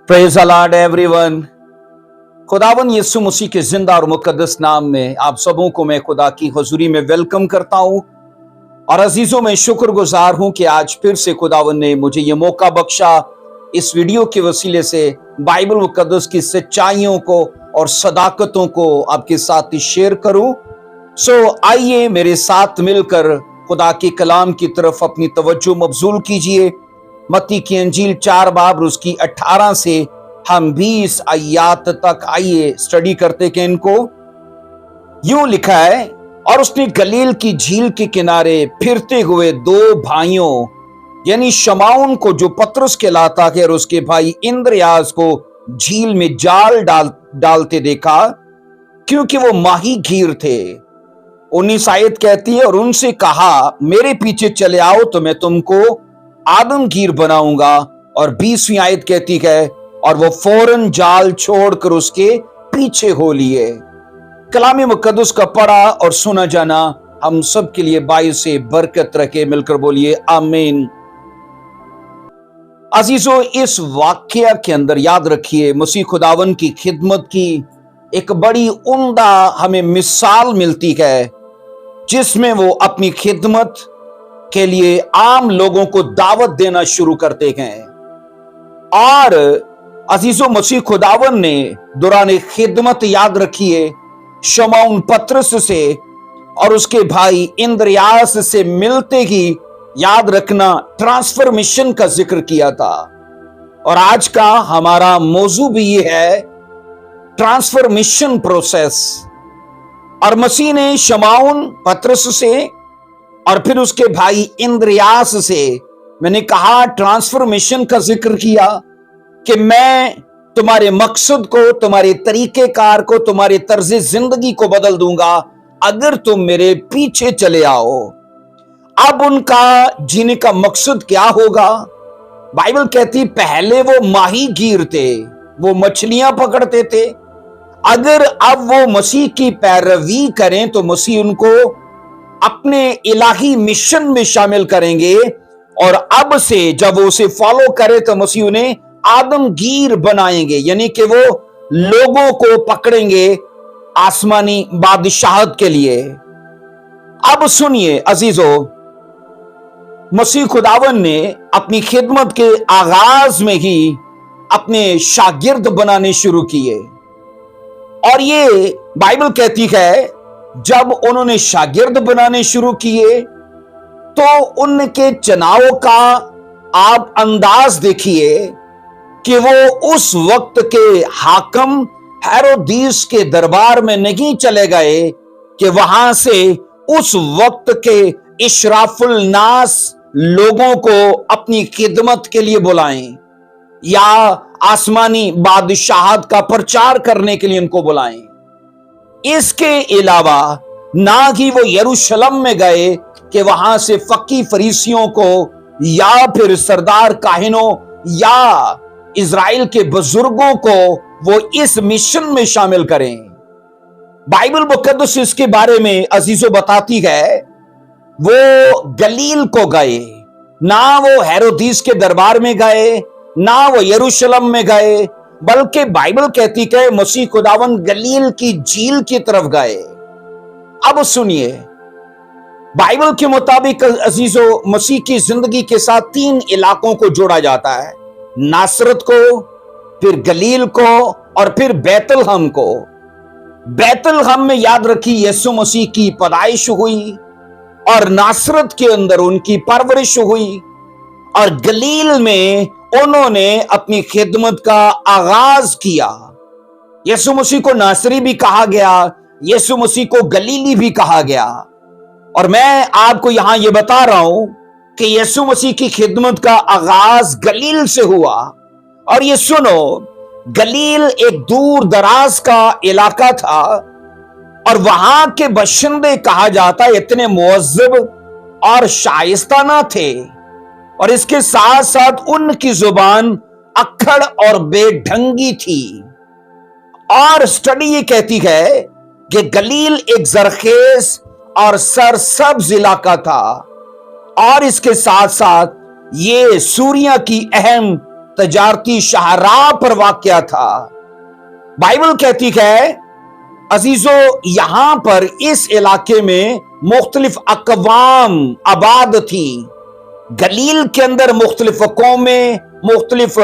Praise the Lord everyone. खुदावन यीशु मसीह के जिंदा और मुकद्दस नाम में आप सबों को मैं खुदा की हुजूरी में वेलकम करता हूं और अजीजों में शुक्रगुजार हूं कि आज फिर से खुदावन ने मुझे ये मौका बख्शा इस वीडियो के वसीले से बाइबल मुकद्दस की सच्चाइयों को और सदाकतों को आपके साथ शेयर करूं। आइए मेरे साथ मिलकर खुदा के कलाम की तरफ अपनी तवज्जो मबजूल कीजिए। मत्ती की अंजील 4 बाब उसकी 18 से हम 20 आयत तक आइए स्टडी करते कि इनको यूं लिखा है, और उसने गलील की झील के किनारे फिरते हुए दो भाइयों यानी शमाउन को जो पतरस कहलाता है और उसके भाई इंद्रयास को झील में जाल डालते देखा, क्योंकि वो माहीगीर थे। 19 आयत कहती है, और उनसे कहा मेरे पीछे चले आओ तो मैं तुमको आदमगीर बनाऊंगा। और 20वीं आयत कहती है, और वो फौरन जाल छोड़कर उसके पीछे हो लिए। कलाम मुकद्दस का पढ़ा और सुना जाना हम सब के लिए बाइस से बरकत रखे। मिलकर बोलिए आमीन। अजीजों, इस वाकया के अंदर याद रखिए मसीह खुदावन की खिदमत की एक बड़ी उम्दा हमें मिसाल मिलती है, जिसमें वो अपनी खिदमत के लिए आम लोगों को दावत देना शुरू करते हैं। और अजीजों, मसीह खुदावन ने दौरान खिदमत याद रखिए शमौन पतरस से और उसके भाई इंद्रयास से मिलते ही याद रखना ट्रांसफॉर्मेशन का जिक्र किया था। और आज का हमारा मौजू भी ये है, ट्रांसफॉर्मेशन प्रोसेस। और मसीह ने शमौन पतरस से और फिर उसके भाई इंद्रयास से, मैंने कहा, ट्रांसफॉर्मेशन का जिक्र किया कि मैं तुम्हारे मकसद को, तुम्हारे तरीकेकार को, तुम्हारे तर्ज जिंदगी को बदल दूंगा अगर तुम मेरे पीछे चले आओ। अब उनका जीने का मकसद क्या होगा? बाइबल कहती पहले वो माहीगीर थे, वो मछलियां पकड़ते थे। अगर अब वो मसीह की पैरवी करें तो मसीह उनको अपने इलाही मिशन में शामिल करेंगे। और अब से जब वो उसे फॉलो करे तो मसीह उन्हें आदमगीर बनाएंगे, यानी कि वो लोगों को पकड़ेंगे आसमानी बादशाहत के लिए। अब सुनिए अजीजों, मसीह खुदावन ने अपनी खिदमत के आगाज में ही अपने शागिर्द बनाने शुरू किए। और ये बाइबल कहती है जब उन्होंने शागिर्द बनाने शुरू किए तो उनके चुनाव का आप अंदाज देखिए कि वो उस वक्त के हाकम हेरोदीस के दरबार में नहीं चले गए कि वहां से उस वक्त के इशराफुल नास लोगों को अपनी खिदमत के लिए बुलाएं या आसमानी बादशाहत का प्रचार करने के लिए उनको बुलाएं। इसके अलावा ना ही वो यरूशलेम में गए कि वहां से फकी फरीसियों को या फिर सरदार काहिनों या इजराइल के बुजुर्गों को वो इस मिशन में शामिल करें। बाइबल मुकद्दस इसके बारे में अजीजों बताती है, वो गलील को गए, ना वो हेरोदीस के दरबार में गए, ना वो यरूशलेम में गए, बल्कि बाइबल कहती है मसीह खुदावन गलील की झील की तरफ गए। अब सुनिए, बाइबल के मुताबिक अजीजों, मसीह की जिंदगी के साथ 3 इलाकों को जोड़ा जाता है, नासरत को, फिर गलील को और फिर बैतलहम को। बैतलहम में याद रखी यीशु मसीह की पैदाइश हुई और नासरत के अंदर उनकी परवरिश हुई और गलील में उन्होंने अपनी खिदमत का आगाज किया। यीशु मसीह को नासरी भी कहा गया, यीशु मसीह को गलीली भी कहा गया। और मैं आपको यहां यह बता रहा हूं कि यीशु मसीह की खिदमत का आगाज गलील से हुआ। और ये सुनो, गलील एक दूर दराज का इलाका था और वहां के बशिंदे कहा जाता इतने मुअज्जब और शाइस्ता ना थे, और इसके साथ साथ उनकी जुबान अक्खड़ और बेढंगी थी। और स्टडी ये कहती है कि गलील एक जरखेज और सरसब्ज इलाका था, और इसके साथ साथ ये सूरिया की अहम तजारती शाहराह पर वाक़या था। बाइबल कहती है अजीजो, यहां पर इस इलाके में मुख्तलिफ अक़वाम आबाद थी। गलील के अंदर मुख्तलिफ कौमें, मुख्तलिफ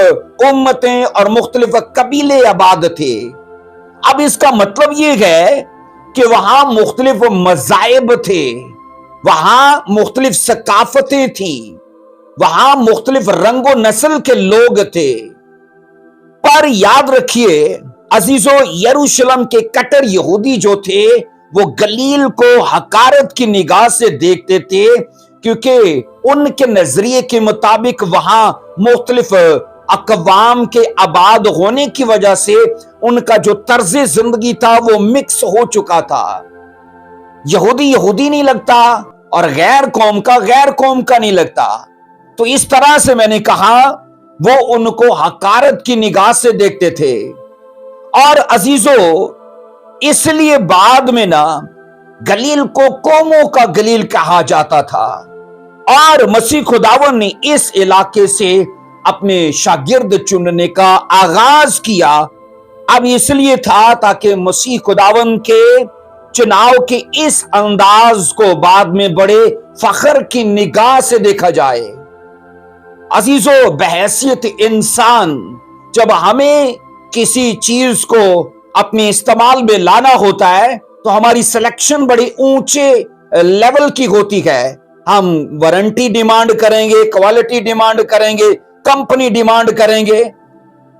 उम्मतें और मुख्तलिफ कबीले आबाद थे। अब इसका मतलब यह है कि वहां मुख्तलिफ मज़ाहिब थे, वहां मुख्तलिफ सकाफतें थी, वहां मुख्तलिफ रंगो नस्ल के लोग थे। पर याद रखिए अजीजो, यरूशलेम के कट्टर यहूदी जो थे वो गलील को हकारत की निगाह से देखते थे, क्योंकि उनके नजरिए के मुताबिक वहां मुख्तलिफ अक़वाम के आबाद होने की वजह से उनका जो तर्ज जिंदगी था वो मिक्स हो चुका था। यहूदी यहूदी नहीं लगता और गैर कौम का गैर कौम का नहीं लगता। तो इस तरह से मैंने कहा वो उनको हकारत की निगाह से देखते थे। और अजीजो, इसलिए बाद में ना गलील को कौमों का गलील कहा जाता था। और मसीह खुदावन ने इस इलाके से अपने शागिर्द चुनने का आगाज किया। अब इसलिए था ताकि मसीह खुदावन के चुनाव के इस अंदाज को बाद में बड़े फख्र की निगाह से देखा जाए। अजीजो, बहैसियत इंसान जब हमें किसी चीज को अपने इस्तेमाल में लाना होता है तो हमारी सिलेक्शन बड़ी ऊंचे लेवल की होती है। हम वारंटी डिमांड करेंगे, क्वालिटी डिमांड करेंगे, कंपनी डिमांड करेंगे।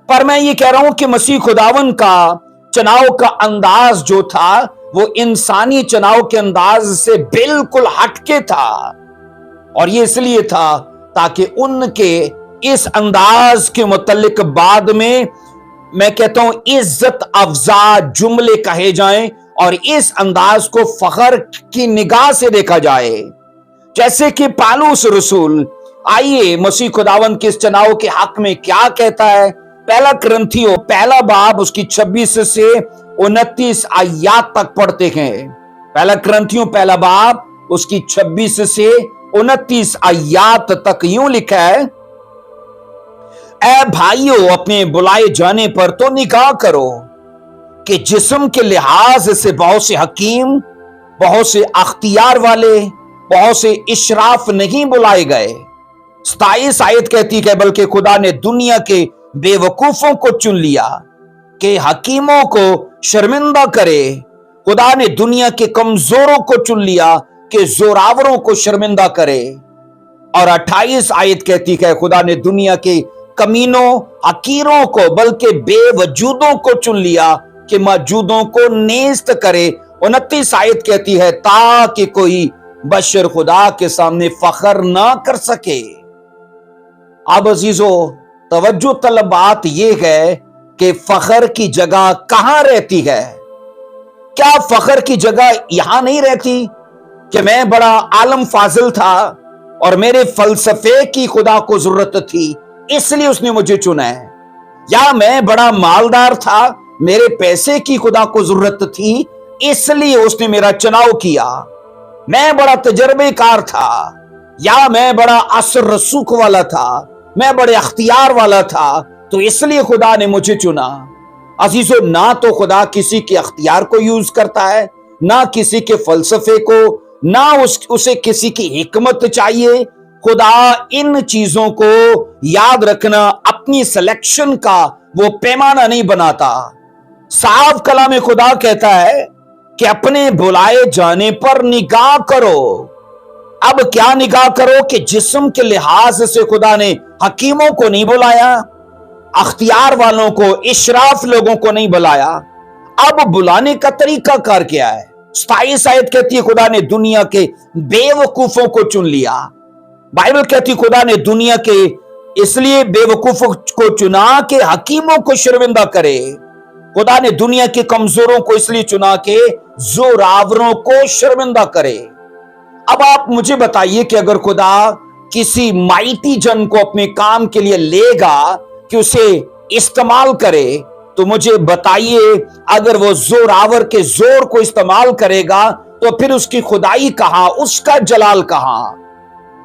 पर मैं ये कह रहा हूं कि मसीह खुदावन का चुनाव का अंदाज जो था वो इंसानी चुनाव के अंदाज से बिल्कुल हटके था। और ये इसलिए था ताकि उनके इस अंदाज के मुतल्लिक बाद में मैं कहता हूं इज्जत अफजा जुमले कहे जाएं और इस अंदाज को फख्र की निगाह से देखा जाए। जैसे कि पालूस रसूल, आइए मसीह खुदावन के इस चुनाव के हक में क्या कहता है। पहला कुरिन्थियों पहला बाब उसकी 26 से 29 आयत तक पढ़ते हैं। पहला कुरिन्थियों पहला बाब उसकी 26 से 29 आयत तक यूं लिखा है, ऐ भाइयों, अपने बुलाए जाने पर तो निगाह करो कि जिस्म के लिहाज से बहुत से हकीम, बहुत से अख्तियार वाले, बहुत से इशराफ नहीं बुलाए गए। 27 आयत कहती है, बल्कि खुदा ने दुनिया के बेवकूफों को चुन लिया कि हकीमों को शर्मिंदा करे। खुदा ने दुनिया के कमजोरों को चुन लिया कि जोरावरों को शर्मिंदा करे। और 28 आयत कहती है, खुदा ने दुनिया के कमीनों, हकीरों को, बल्कि बेवजूदों को चुन लिया कि मौजूदों को नेस्त करे। 29 आयत कहती है, ताकि कोई बशर खुदा के सामने फख्र ना कर सके। अब अजीजो, तवज्जो तलब बात यह है कि फख्र की जगह कहां रहती है। क्या फख्र की जगह यहां नहीं रहती कि मैं बड़ा आलम फाजिल था और मेरे फलसफे की खुदा को जरूरत थी इसलिए उसने मुझे चुना है, या मैं बड़ा मालदार था, मेरे पैसे की खुदा को जरूरत थी इसलिए उसने मेरा चुनाव किया, मैं बड़ा तजर्बेकार था, या मैं बड़ा असर रसूख वाला था, मैं बड़े अख्तियार वाला था तो इसलिए खुदा ने मुझे चुना। अजीजों, ना तो खुदा किसी के अख्तियार को यूज करता है, ना किसी के फलसफे को, ना उसे किसी की हिकमत चाहिए। खुदा इन चीजों को याद रखना अपनी सिलेक्शन का वो पैमाना नहीं बनाता। साफ कलाम खुदा कहता है कि अपने बुलाए जाने पर निगाह करो। अब क्या निगाह करो कि जिस्म के लिहाज से खुदा ने हकीमों को नहीं बुलाया, अख्तियार वालों को, इशराफ लोगों को नहीं बुलाया। अब बुलाने का तरीका कार क्या है। 27 आयत कहती है, खुदा ने दुनिया के बेवकूफों को चुन लिया। बाइबल कहती है खुदा ने दुनिया के इसलिए बेवकूफों को चुना कि हकीमों को शर्मिंदा करे। खुदा ने दुनिया के कमजोरों को इसलिए चुना कि जोरावरों को शर्मिंदा करे। अब आप मुझे बताइए कि अगर खुदा किसी माइटी जन को अपने काम के लिए लेगा कि उसे इस्तेमाल करे, तो मुझे बताइए अगर वो जोरावर के जोर को इस्तेमाल करेगा तो फिर उसकी खुदाई कहां, उसका जलाल कहां।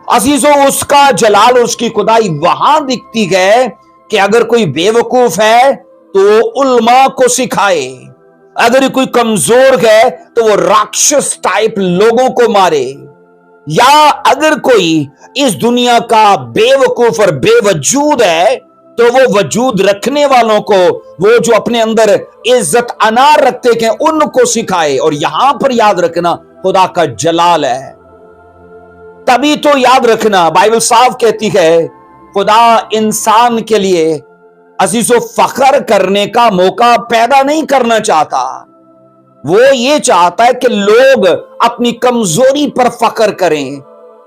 अजीजों, उसका जलाल, उसकी खुदाई वहां दिखती है کہ اگر کوئی بیوقوف ہے تو وہ علماء کو سکھائے، اگر کوئی کمزور ہے تو وہ راکشس ٹائپ لوگوں کو مارے، یا اگر کوئی اس دنیا کا بیوقوف اور بے وجود ہے تو وہ وجود رکھنے والوں کو، وہ جو اپنے اندر عزت انار رکھتے ہیں، ان کو سکھائے۔ اور یہاں پر یاد رکھنا خدا کا جلال ہے، تبھی تو یاد رکھنا بائبل صاف کہتی ہے خدا انسان کے لیے عزیز و فخر کرنے کا موقع پیدا نہیں کرنا چاہتا، وہ یہ چاہتا ہے کہ لوگ اپنی کمزوری پر فخر کریں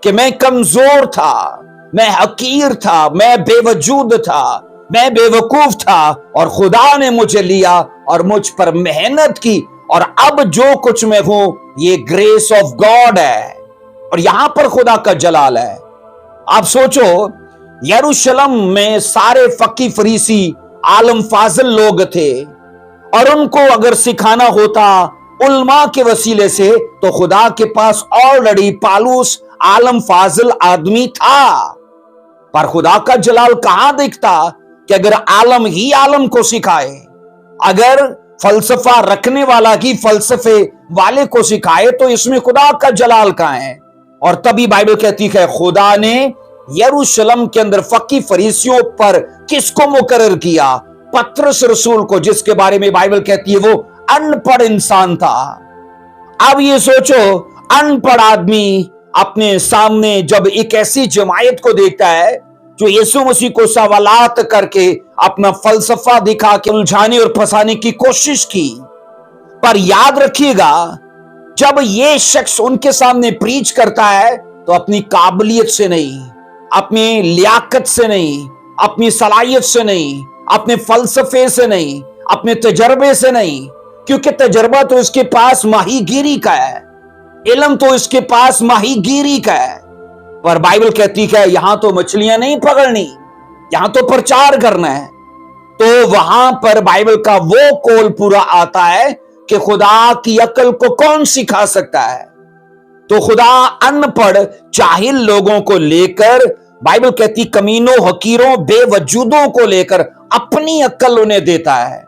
کہ میں کمزور تھا، میں حقیر تھا، میں بے وجود تھا، میں بے وقوف تھا، اور خدا نے مجھے لیا اور مجھ پر محنت کی، اور اب جو کچھ میں ہوں یہ گریس آف گاڈ ہے، اور یہاں پر خدا کا جلال ہے۔ آپ سوچو یروشلم میں سارے فقی فریسی عالم فاضل لوگ تھے، اور ان کو اگر سکھانا ہوتا علماء کے وسیلے سے تو خدا کے پاس آلریڈی پالوس عالم فاضل آدمی تھا، پر خدا کا جلال کہاں دکھتا کہ اگر عالم ہی عالم کو سکھائے، اگر فلسفہ رکھنے والا ہی فلسفے والے کو سکھائے تو اس میں خدا کا جلال کہاں ہے؟ اور تبھی بائبل کہتی ہے خدا نے یروشلم کے اندر فقی فریسیوں پر کس کو مقرر کیا؟ پطرس رسول کو، جس کے بارے میں بائبل کہتی ہے وہ ان پڑھ انسان تھا۔ اب یہ سوچو ان پڑھ آدمی اپنے سامنے جب ایک ایسی جماعت کو دیکھتا ہے جو یسوع مسیح کو سوالات کر کے اپنا فلسفہ دکھا کے الجھانے اور پھنسانے کی کوشش کی، پر یاد رکھیے گا جب یہ شخص ان کے سامنے پریچ کرتا ہے تو اپنی قابلیت سے نہیں، اپنی لیاقت سے نہیں، اپنی صلاحیت سے نہیں، اپنے فلسفے سے نہیں، اپنے تجربے سے نہیں، کیونکہ تجربہ تو اس کے پاس ماہی گیری کا ہے، علم تو اس کے پاس ماہی گیری کا ہے، پر بائبل کہتی ہے یہاں تو مچھلیاں نہیں پکڑنی، یہاں تو پرچار کرنا ہے۔ تو وہاں پر بائبل کا وہ قول پورا آتا ہے کہ خدا کی عقل کو کون سکھا سکتا ہے؟ تو خدا ان پڑھ جاہل لوگوں کو لے کر، بائبل کہتی کمینوں، حقیروں، بے وجودوں کو لے کر اپنی عقل انہیں دیتا ہے۔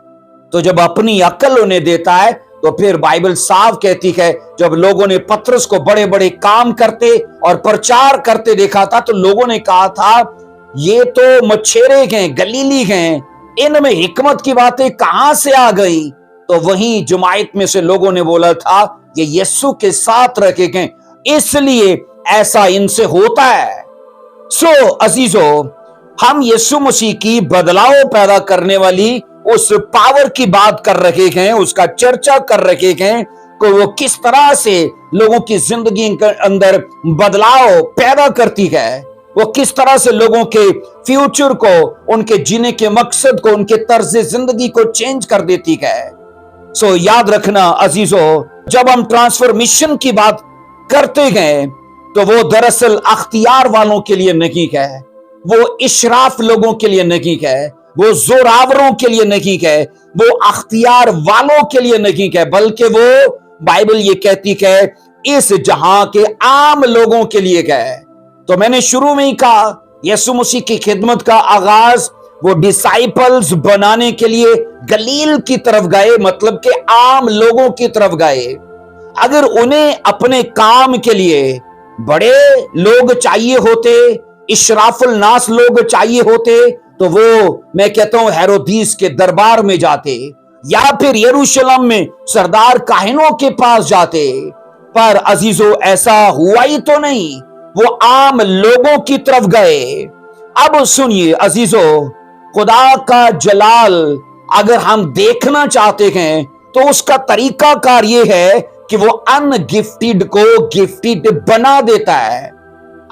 تو جب اپنی عقل انہیں دیتا ہے تو پھر بائبل صاف کہتی ہے جب لوگوں نے پطرس کو بڑے بڑے کام کرتے اور پرچار کرتے دیکھا تھا تو لوگوں نے کہا تھا یہ تو مچھیرے ہیں، گلیلی ہیں، ان میں حکمت کی باتیں کہاں سے آ گئی؟ تو وہیں جماعت میں سے لوگوں نے بولا تھا یہ یسوع کے ساتھ رکھے گئے، اس لیے ایسا ان سے ہوتا ہے۔ سو عزیزو، ہم یسوع مسیح کی بدلاؤ پیدا کرنے والی اس پاور کی بات کر رہے ہیں، اس کا چرچا کر رہے ہیں کہ وہ کس طرح سے لوگوں کی زندگی کے اندر بدلاؤ پیدا کرتی ہے، وہ کس طرح سے لوگوں کے فیوچر کو، ان کے جینے کے مقصد کو، ان کے طرز زندگی کو چینج کر دیتی ہے۔ سو یاد رکھنا عزیزو، جب ہم ٹرانسفارمیشن کی بات کرتے ہیں تو وہ دراصل اختیار والوں کے لیے نہیں ہے، وہ اشراف لوگوں کے لیے نہیں ہے، وہ زوراوروں کے لیے نہیں ہے، وہ اختیار والوں کے لیے نہیں ہے، بلکہ وہ بائبل یہ کہتی ہے اس جہاں کے عام لوگوں کے لیے ہے۔ تو میں نے شروع میں ہی کہا یسوع مسیح کی خدمت کا آغاز وہ ڈسائپلز بنانے کے لیے گلیل کی طرف گئے، مطلب کہ عام لوگوں کی طرف گئے۔ اگر انہیں اپنے کام کے لیے بڑے لوگ چاہیے ہوتے، اشراف الناس لوگ چاہیے ہوتے تو وہ میں کہتا ہوں ہیرودیس کے دربار میں جاتے یا پھر یروشلم میں سردار کاہنوں کے پاس جاتے، پر عزیزو ایسا ہوا ہی تو نہیں، وہ عام لوگوں کی طرف گئے۔ اب سنیے عزیزو، خدا کا جلال اگر ہم دیکھنا چاہتے ہیں تو اس کا طریقہ کار یہ ہے کہ وہ ان گفٹڈ کو گفٹڈ بنا دیتا ہے،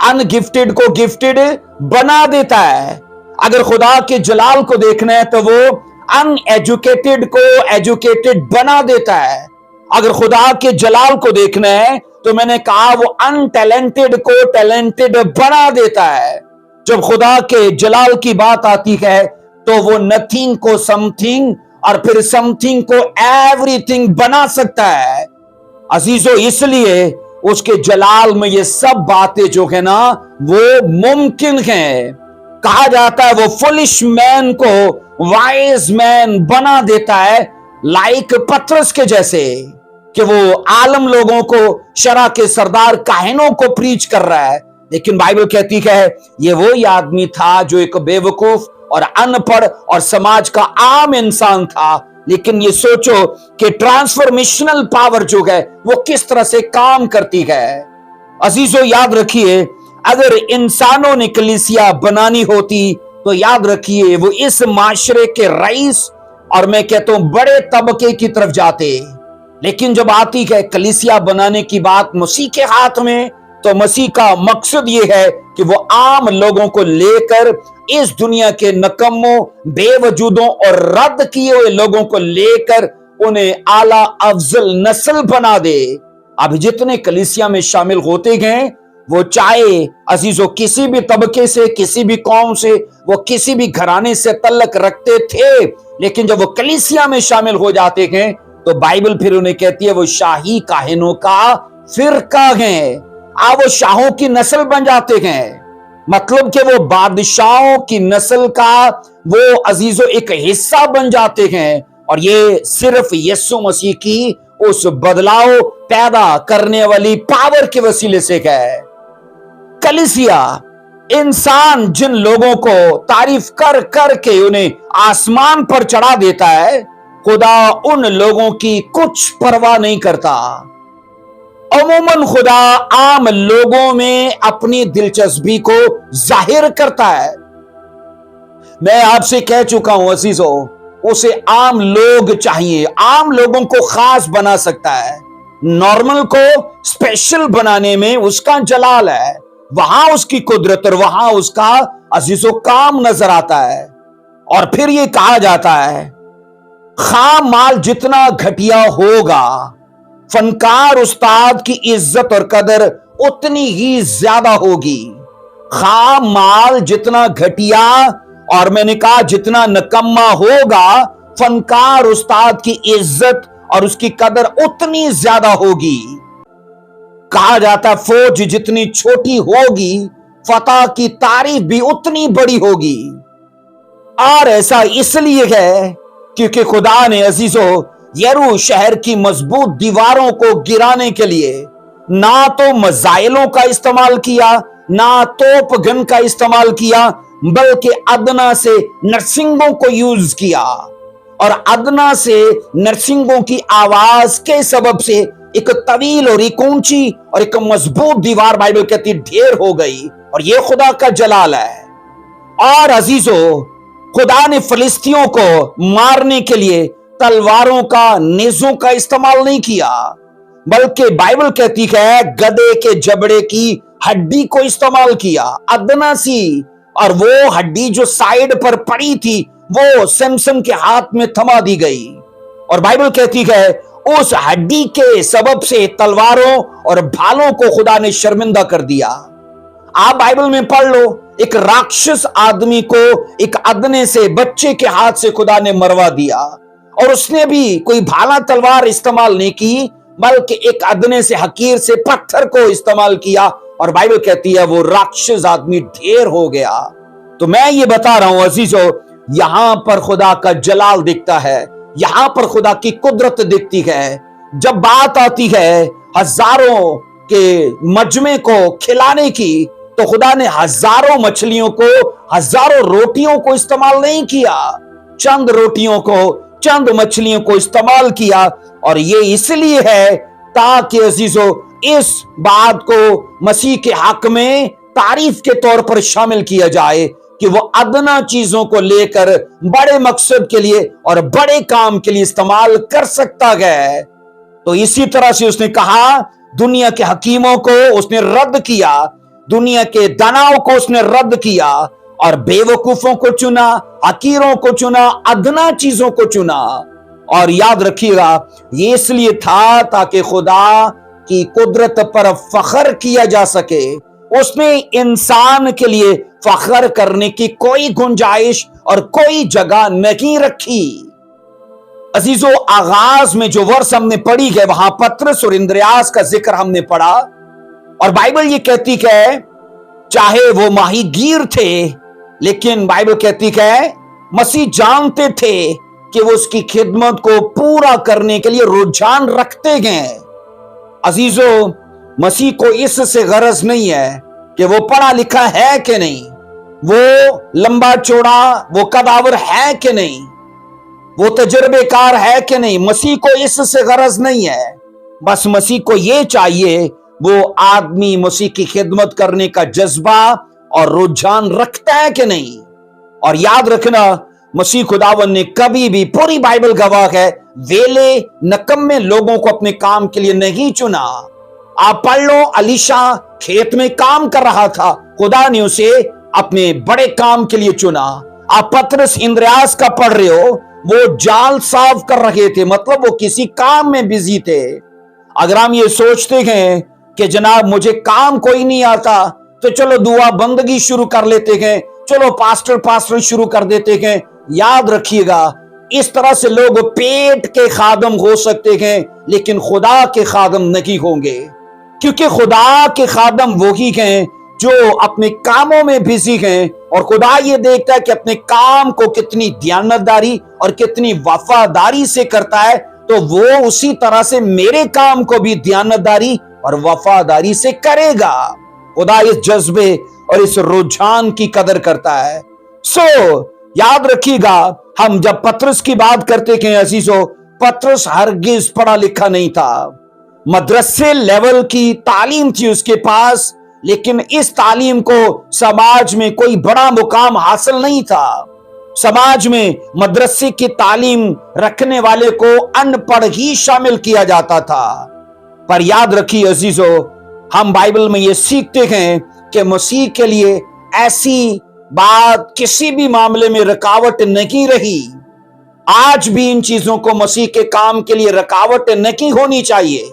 ان گفٹڈ کو گفٹڈ بنا دیتا ہے۔ اگر خدا کے جلال کو دیکھنا ہے تو وہ ان ایجوکیٹڈ کو ایجوکیٹڈ بنا دیتا ہے۔ اگر خدا کے جلال کو دیکھنا ہے تو میں نے کہا وہ ان ٹیلنٹڈ کو ٹیلنٹڈ بنا دیتا ہے۔ جب خدا کے جلال کی بات آتی ہے تو وہ نتھنگ کو سم تھنگ اور پھر سم تھنگ کو ایوری تھنگ بنا سکتا ہے۔ عزیزو اس لیے اس کے جلال میں یہ سب باتیں جو ہے نا وہ ممکن ہیں۔ कहा जाता है वो फुलिश मैन को वाइज मैन बना देता है, लाइक पतरस के जैसे, कि वो आलम लोगों को, शरा के सरदार काहिनों को प्रीच कर रहा है। लेकिन बाइबल कहती है ये वो ही आदमी था जो एक बेवकूफ और अनपढ़ और समाज का आम इंसान था। लेकिन ये सोचो कि ट्रांसफॉर्मेशनल पावर जो है वो किस तरह से काम करती है। अजीजों, याद रखिए, अगर इंसानों ने कलीसिया बनानी होती तो याद रखिए वो इस माशरे के रईस और मैं कहता हूं बड़े तबके की तरफ जाते। लेकिन जब आती है कलीसिया बनाने की बात मसीह के हाथ में, तो मसीह का मकसद ये है कि वो आम लोगों को लेकर इस दुनिया के नकम्मों, बेवजूदों और रद्द किए हुए लोगों को लेकर उन्हें आला अफजल नस्ल बना दे। अब जितने कलीसिया में शामिल होते गए, वो चाहे अजीजों किसी भी तबके से, किसी भी कौम से, वो किसी भी घराने से तल्लक रखते थे, लेकिन जब वो कलीसिया में शामिल हो जाते हैं तो बाइबल फिर उन्हें कहती है वो शाही काहिनों का फिरका है। वो शाहों की नस्ल बन जाते हैं, मतलब कि वो बादशाहों की नस्ल का वो अजीजों एक हिस्सा बन जाते हैं। और ये सिर्फ यीशु मसीह की उस बदलाव पैदा करने वाली पावर के वसीले से है। कलीसिया इंसान जिन लोगों को तारीफ कर कर के उन्हें आसमान पर चढ़ा देता है, खुदा उन लोगों की कुछ परवाह नहीं करता। अमूमन खुदा आम लोगों में अपनी दिलचस्पी को जाहिर करता है। मैं आपसे कह चुका हूं अजीजों, उसे आम लोग चाहिए, आम लोगों को खास बना सकता है। नॉर्मल को स्पेशल बनाने में उसका जलाल है, वहां उसकी कुदरत और वहां उसका अजीजों काम नजर आता है। और फिर ये कहा जाता है खाम माल जितना घटिया होगा, फनकार उस्ताद की इज्जत और कदर उतनी ही ज्यादा होगी। खाम माल जितना घटिया और मैंने कहा जितना नकम्मा होगा, फनकार उस्ताद की इज्जत और उसकी कदर उतनी ज्यादा होगी। कहा जाता है फौज जितनी छोटी होगी, फतह की तारीफ भी उतनी बड़ी होगी। और ऐसा इसलिए है क्योंकि खुदा ने अजीजों यरू शहर की मजबूत दीवारों को गिराने के लिए ना तो मजाइलों का इस्तेमाल किया, ना तोप गन का इस्तेमाल किया, बल्कि अदना से नरसिंगों को यूज किया। और अदना से नरसिंगों की आवाज के सबब से एक तवील और एक ऊंची और एक मजबूत दीवार बाइबल कहती ढेर हो गई। और यह खुदा का जलाल है। और अजीजों, खुदा ने फिलिस्तियों को मारने के लिए तलवारों का, नेजों का इस्तेमाल नहीं किया, बल्कि बाइबल कहती है गधे के जबड़े की हड्डी को इस्तेमाल किया, अदना सी। और वो हड्डी जो साइड पर पड़ी थी वो सैमसन के हाथ में थमा दी गई। और बाइबल कहती है उस हड्डी के सबब से तलवारों और भालों को खुदा ने शर्मिंदा कर दिया। आप बाइबल में पढ़ लो, एक राक्षस आदमी को एक अदने से, बच्चे के हाथ से खुदा ने मरवा दिया। और उसने भी कोई भाला तलवार इस्तेमाल नहीं की, बल्कि एक अदने से, हकीर से पत्थर को इस्तेमाल किया। और बाइबल कहती है वो राक्षस आदमी ढेर हो गया। तो मैं ये बता रहा हूं अजीजों, यहां पर खुदा का जलाल दिखता है, यहां पर खुदा की कुदरत दिखती है। जब बात आती है हजारों के मजमे को खिलाने की, तो खुदा ने हजारों मछलियों को, हजारों रोटियों को इस्तेमाल नहीं किया, चंद रोटियों को, चंद मछलियों को इस्तेमाल किया। और ये इसलिए है ताकि अजीजों इस बात को मसीह के हक में तारीफ के तौर पर शामिल किया जाए कि वो अदना चीजों को लेकर बड़े मकसद के लिए और बड़े काम के लिए इस्तेमाल कर सकता है। तो इसी तरह से उसने कहा दुनिया के हकीमों को उसने रद्द किया, दुनिया के दानाओं को उसने रद्द किया और बेवकूफों को चुना, हकीरों को चुना, अदना चीजों को चुना। और याद रखिएगा ये इसलिए था ताकि खुदा की कुदरत पर फख्र किया जा सके। उसने इंसान के लिए फख्र करने की कोई गुंजाइश और कोई जगह नहीं रखी। अजीजों, आगाज में जो वर्ष हमने पढ़ी है वहां पतरस और इंद्रियास का जिक्र हमने पढ़ा। और बाइबल ये कहती है चाहे वो माहीगीर थे लेकिन बाइबल कहती है मसीह जानते थे कि वो उसकी खिदमत को पूरा करने के लिए रुझान रखते गए। अजीजों, मसीह को इससे गरज नहीं है कि वो पढ़ा लिखा है कि नहीं, वो लंबा चौड़ा, वो कदावर है कि नहीं, वो तजर्बेकार है कि नहीं। मसीह को इससे गरज नहीं है। बस मसीह को ये चाहिए वो आदमी मसीह की खिदमत करने का जज्बा और रुझान रखता है कि नहीं। और याद रखना, मसीह खुदावन ने कभी भी, पूरी बाइबल गवाह है, वेले नकम्मे लोगों को अपने काम के लिए नहीं चुना। आप पढ़ लो, अलीशा खेत में काम कर रहा था, खुदा ने उसे अपने बड़े काम के लिए चुना। आप पतरस इंद्रियास का पढ़ रहे हो, वो जाल साफ कर रहे थे, मतलब वो किसी काम में बिजी थे। अगर हम ये सोचते हैं कि जनाब मुझे काम कोई नहीं आता तो चलो दुआ बंदगी शुरू कर लेते हैं, चलो पास्टर शुरू कर देते हैं, याद रखिएगा इस तरह से लोग पेट के खादम हो सकते हैं लेकिन खुदा के खादम नहीं होंगे। क्योंकि खुदा के खादम वही हैं जो अपने कामों में बिजी हैं, और खुदा ये देखता है कि अपने काम को कितनी दयानतदारी और कितनी वफादारी से करता है, तो वो उसी तरह से मेरे काम को भी दयानतदारी और वफादारी से करेगा। खुदा इस जज्बे और इस रुझान की कदर करता है। याद रखिएगा, हम जब पतरस की बात करते हैं अजीजों, पतरस हरगिज पढ़ा लिखा नहीं था। मदरसे लेवल की तालीम थी उसके पास, लेकिन इस तालीम को समाज में कोई बड़ा मुकाम हासिल नहीं था। समाज में मदरसे की तालीम रखने वाले को अनपढ़ ही शामिल किया जाता था। पर याद रखिए अजीजों, हम बाइबल में ये सीखते हैं कि मसीह के लिए ऐसी बात किसी भी मामले में रुकावट नहीं रही। आज भी इन चीजों को मसीह के काम के लिए रुकावट नहीं होनी चाहिए,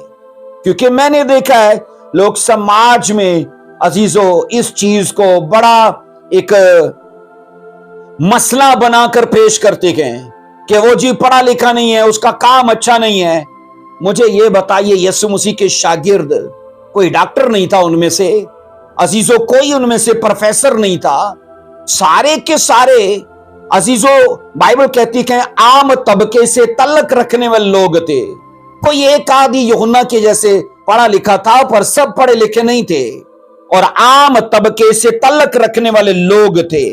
क्योंकि मैंने देखा है लोग समाज में अजीजों इस चीज को बड़ा एक मसला बनाकर पेश करते हैं कि वो जी पढ़ा लिखा नहीं है, उसका काम अच्छा नहीं है। मुझे ये बताइए, यीशु मसीह के शागिर्द कोई डॉक्टर नहीं था उनमें से अजीजों, कोई उनमें से प्रोफेसर नहीं था, सारे के सारे अजीजों बाइबल कहती है आम तबके से तल्लक रखने वाले लोग थे। कोई एक आदि यूहन्ना के जैसे पढ़ा लिखा था, पर सब पढ़े लिखे नहीं थे और आम तबके से तल्लक रखने वाले लोग थे।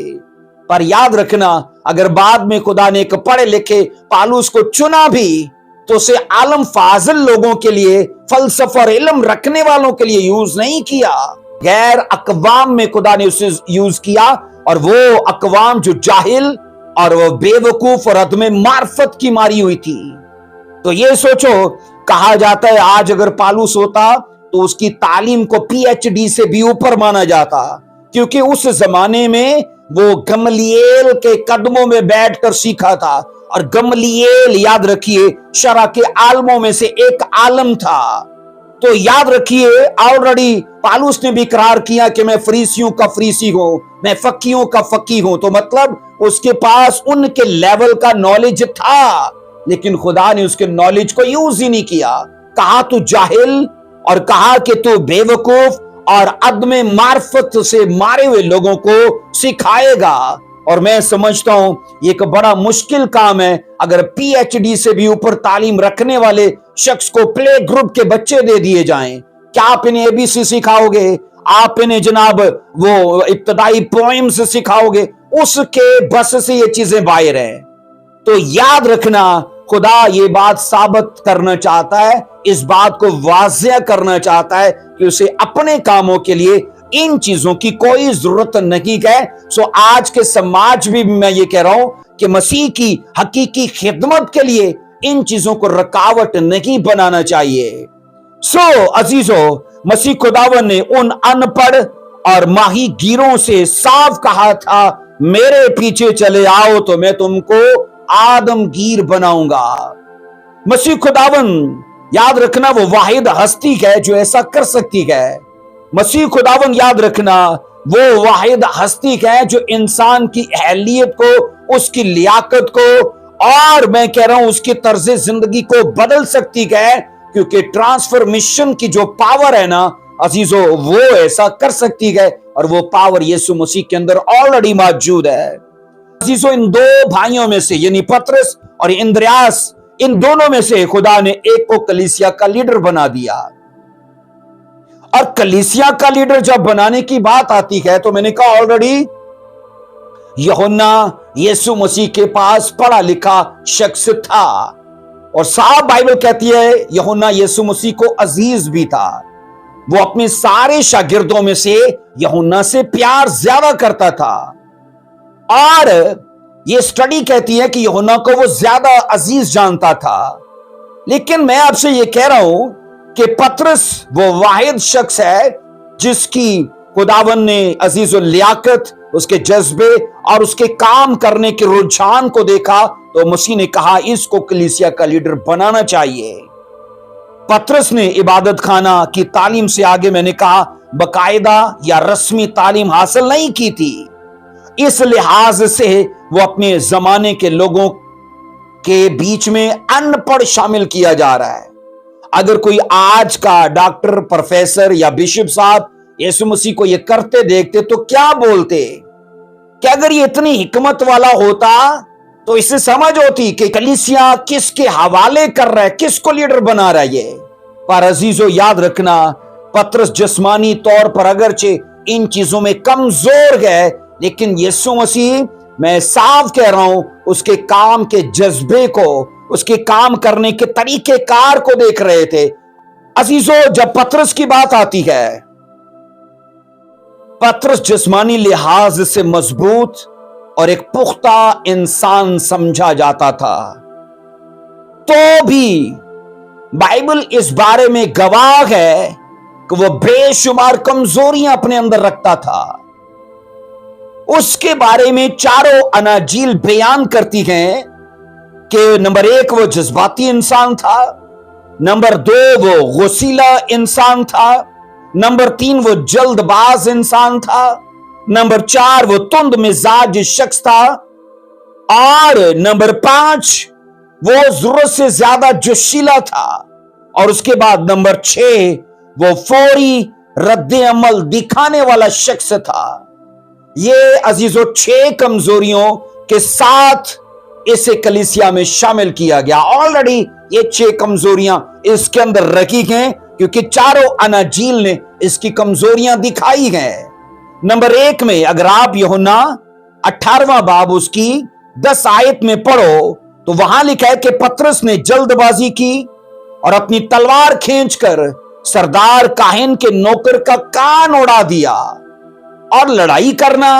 पर याद रखना, अगर बाद में खुदा ने एक पढ़े लिखे पालूस को चुना भी, तो उसे आलम फाजिल लोगों के लिए, फलसफा और इल्म रखने वालों के लिए यूज नहीं किया। गैर अकवाम में खुदा ने उसे यूज किया, और वो अकवाम जो जाहिल और वो बेवकूफ और अदमे मार्फत की मारी हुई थी। तो ये सोचो, कहा जाता है आज अगर पालूस होता तो उसकी तालीम को पीएचडी से भी ऊपर माना जाता, क्योंकि उस जमाने में वो गमलिएल के कदमों में बैठकर सीखा था। और गमलिएल याद रखिए शरा के आलमों में से एक आलम था। तो याद रखिए, ऑलरेडी पालूस ने भी करार किया कि मैं फरीसियों का फरीसी हूं, मैं फकीयों का फकी हूं। तो मतलब उसके पास उनके लेवल का नॉलेज था, लेकिन खुदा ने उसके नॉलेज को यूज ही नहीं किया। कहा तू जाहिल, और कहा कि तू बेवकूफ और अदमे मार्फत से मारे हुए लोगों को सिखाएगा। और मैं समझता हूं ये एक बड़ा मुश्किल काम है अगर पीएचडी से भी ऊपर तालीम रखने वाले शख्स को प्ले ग्रुप के बच्चे दे दिए जाएं। क्या आप इन्हें एबीसी सिखाओगे? आप इन्हें जनाब वो इब्तदाई पोएम्स सिखाओगे? उसके बस से ये चीजें बाहर हैं। तो याद रखना, खुदा ये बात साबित करना चाहता है, इस बात को वाज़िया करना चाहता है कि उसे अपने कामों के लिए इन चीजों की कोई जरूरत नहीं है। सो आज के समाज में भी मैं ये कह रहा हूं कि मसीह की हकीकी खिदमत के लिए इन चीजों को रुकावट नहीं बनाना चाहिए। अजीजों, मसीह खुदावन ने उन अनपढ़ और माही गिरों से साफ कहा था, मेरे पीछे चले आओ तो मैं तुमको आदमगीर बनाऊंगा। मसीह खुदावन, याद रखना, वो वाहिद हस्ती है जो ऐसा कर सकती है। मसीह खुदावन, याद रखना, वो वाहिद हस्ती है जो इंसान की अहलियत को, उसकी लियाकत को, और मैं कह रहा हूं उसकी तर्ज जिंदगी को बदल सकती है। क्योंकि ट्रांसफॉर्मेशन की जो पावर है ना अजीजों, वो ऐसा कर सकती है और वो पावर यीशु मसीह के अंदर ऑलरेडी मौजूद है। अजीजों, इन दो भाइयों में से यानी पतरस और इंद्रियास, इन दोनों में से खुदा ने एक को कलीसिया का लीडर बना दिया। और कलीसिया का लीडर जब बनाने की बात आती है तो मैंने कहा ऑलरेडी यूहन्ना यीशु मसीह के पास पढ़ा लिखा शख्स था और साफ बाइबल कहती है यूहन्ना यीशु मसीह को अजीज भी था। वो अपने सारे शागिर्दों में से यूहन्ना से प्यार ज्यादा करता था और ये स्टडी कहती है कि यूहन्ना को वो ज्यादा अजीज जानता था। लेकिन मैं आपसे ये कह रहा हूं कि पतरस वो वाहिद शख्स है जिसकी खुदावन ने अजीजुल लियाकत, उसके जज्बे और उसके काम करने के रुझान को देखा तो मसीह ने कहा इसको कलीसिया का लीडर बनाना चाहिए। पतरस ने इबादत खाना की तालीम से आगे मैंने कहा बकायदा या रस्मी तालीम हासिल नहीं की थी। इस लिहाज से वो अपने जमाने के लोगों के बीच में अनपढ़ शामिल किया जा रहा है। अगर कोई आज का डॉक्टर, प्रोफेसर या बिशप साहब यीशु मसीह को ये करते देखते तो क्या बोलते कि अगर ये इतनी हिकमत वाला होता तो इससे समझ होती कि कलीसिया किसके हवाले कर रहा है, किसको लीडर बना रहा है ये। पर अजीजों, याद रखना पतरस जिस्मानी तौर पर अगरचे इन चीजों में कमजोर है, लेकिन यीशु मसीह, मैं साफ कह रहा हूं, उसके काम के जज्बे को, उसके काम करने के तरीके कार को देख रहे थे। अजीजों, जब पतरस की बात आती है, पतरस जिस्मानी लिहाज से मजबूत और एक पुख्ता इंसान समझा जाता था, तो भी बाइबल इस बारे में गवाह है कि वह बेशुमार कमजोरियां अपने अंदर रखता था। उसके बारे में चारों अनाजील बयान करती हैं कि नंबर 1 वो जज्बाती इंसान था, नंबर 2 वो गुस्सीला इंसान था, नंबर 3 वो जल्दबाज इंसान था, नंबर 4 वो तुंद मिजाज शख्स था और नंबर 5 वो जरूरत से ज्यादा जोशीला था और उसके बाद नंबर 6 वो फौरी रद्द अमल दिखाने वाला शख्स था। ये अजीजों 6 कमजोरियों के साथ इसे कलीसिया में शामिल किया गया। ऑलरेडी ये 6 कमजोरियां इसके अंदर रखी गई क्योंकि चारों अनाजील ने इसकी कमजोरियां दिखाई हैं। नंबर 1 में अगर आप यूहन्ना 18वां बाब उसकी 10 आयत में पढ़ो तो वहां लिखा है कि पतरस ने जल्दबाजी की और अपनी तलवार खींचकर सरदार काहिन के नौकर का कान उड़ा दिया। और लड़ाई करना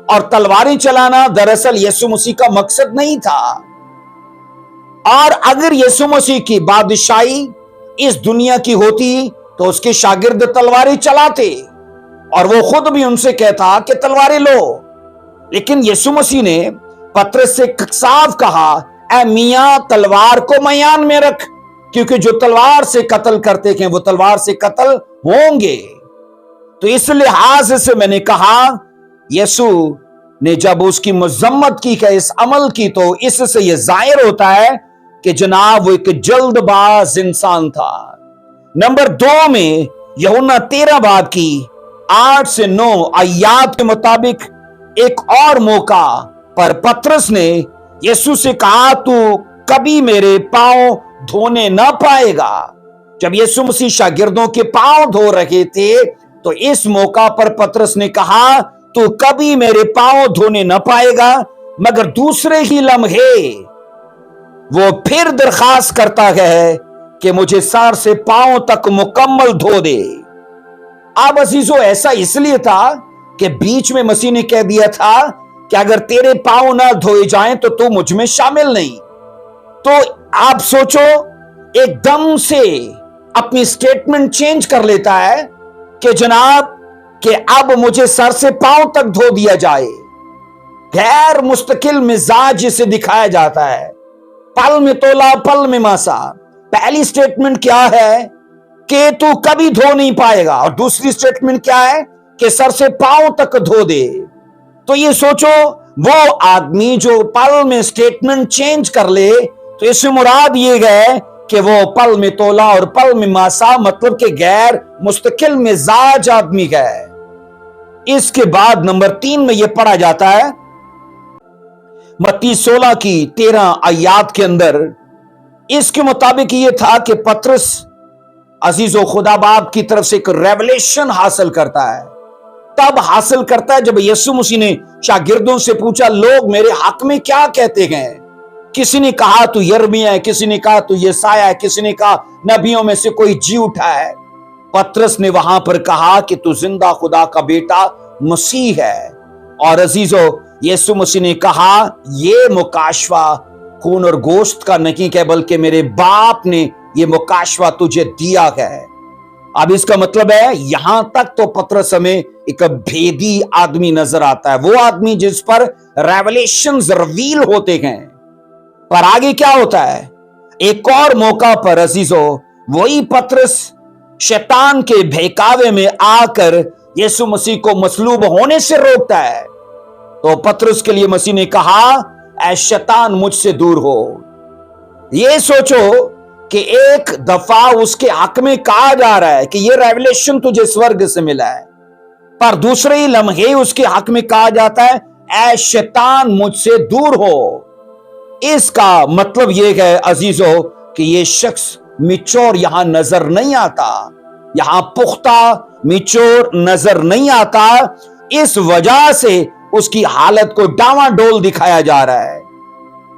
और तलवारें चलाना दरअसल यीशु मसीह का मकसद नहीं था। और अगर यीशु मसीह की बादशाही इस दुनिया की होती तो उसके शागिर्द तलवारें चलाते और वो खुद भी उनसे कहता कि तलवारें लो। लेकिन यीशु मसीह ने पतरस से साफ कहा, ऐ मियां, तलवार को मयान में रख, क्योंकि जो तलवार से कत्ल करते हैं वो तलवार से कत्ल होंगे। तो इस लिहाज से मैंने कहा यीशु ने जब उसकी मजम्मत की है इस अमल की, तो इससे यह जाहिर होता है कि जनाब वो एक जल्दबाज इंसान था। नंबर 2 में यूहन्ना 13 बाब की 8 से 9 आयात के मुताबिक एक और मौका पर पतरस ने यीशु से कहा, तू कभी मेरे पांव धोने ना पाएगा। जब यीशु मसीह शागिर्दों के पांव धो रहे थे तो इस मौका पर पतरस ने कहा, तू कभी मेरे पांव धोने ना पाएगा। मगर दूसरे ही लम्हे वो फिर दरखास्त करता है कि मुझे सर से पांव तक मुकम्मल धो दे। अब अजीजों, ऐसा इसलिए था कि बीच में मसीह ने कह दिया था कि अगर तेरे पांव ना धोए जाएं तो तू मुझ में शामिल नहीं। तो आप सोचो, एकदम से अपनी स्टेटमेंट चेंज कर लेता है कि जनाब कि अब मुझे सर से पांव तक धो दिया जाए। गैर मुस्तकिल मिजाज जिसे दिखाया जाता है, पल में तोला पल में मासा। पहली स्टेटमेंट क्या है कि तू कभी धो नहीं पाएगा और दूसरी स्टेटमेंट क्या है कि सर से पांव तक धो दे। तो ये सोचो, वो आदमी जो पल में स्टेटमेंट चेंज कर ले, तो इससे मुराद ये है कि वो पल में तोला और पल में मासा, मतलब कि गैर मुस्तकिल मिजाज आदमी है। इसके बाद नंबर 3 में यह पढ़ा जाता है मत्ती 16 की 13 आयत के अंदर। इसके मुताबिक यह था कि पतरस अजीजो खुदा बाप की तरफ से एक रेवलेशन हासिल करता है। तब हासिल करता है जब यीशु मसीह ने शागिर्दों से पूछा, लोग मेरे हक में क्या कहते हैं? किसी ने कहा तू यिर्मयाह है, किसी ने कहा तू यशायाह है, किसी ने कहा नबियों में से कोई जी उठा है। पतरस ने वहां पर कहा कि तू जिंदा खुदा का बेटा मसीह है। और अजीजो यीशु मसीह ने कहा, ये मुकाशवा खून और गोश्त का नहीं है, बल्कि मेरे बाप ने ये मुकाशवा तुझे दिया है। अब इसका मतलब है यहां तक तो पतरस हमें एक भेदी आदमी नजर आता है, वो आदमी जिस पर रेवलेशंस रिवील होते हैं। पर आगे क्या होता है? एक और मौका पर अजीजो वही पतरस शैतान के बहकावे में आकर यीशु मसीह को मसलूब होने से रोकता है। तो पतरस के लिए मसीह ने कहा, ऐ शैतान मुझसे दूर हो। ये सोचो कि एक दफा उसके हक में कहा जा रहा है कि ये रेवलेशन तुझे स्वर्ग से मिला है, पर दूसरे ही लम्हे उसके हक में कहा जाता है, ऐ शैतान मुझसे दूर हो। इसका मतलब यह है अजीजों कि यह शख्स मिचोर यहां नजर नहीं आता, यहां पुख्ता मिचोर नजर नहीं आता। इस वजह से उसकी हालत को डावाडोल दिखाया जा रहा है।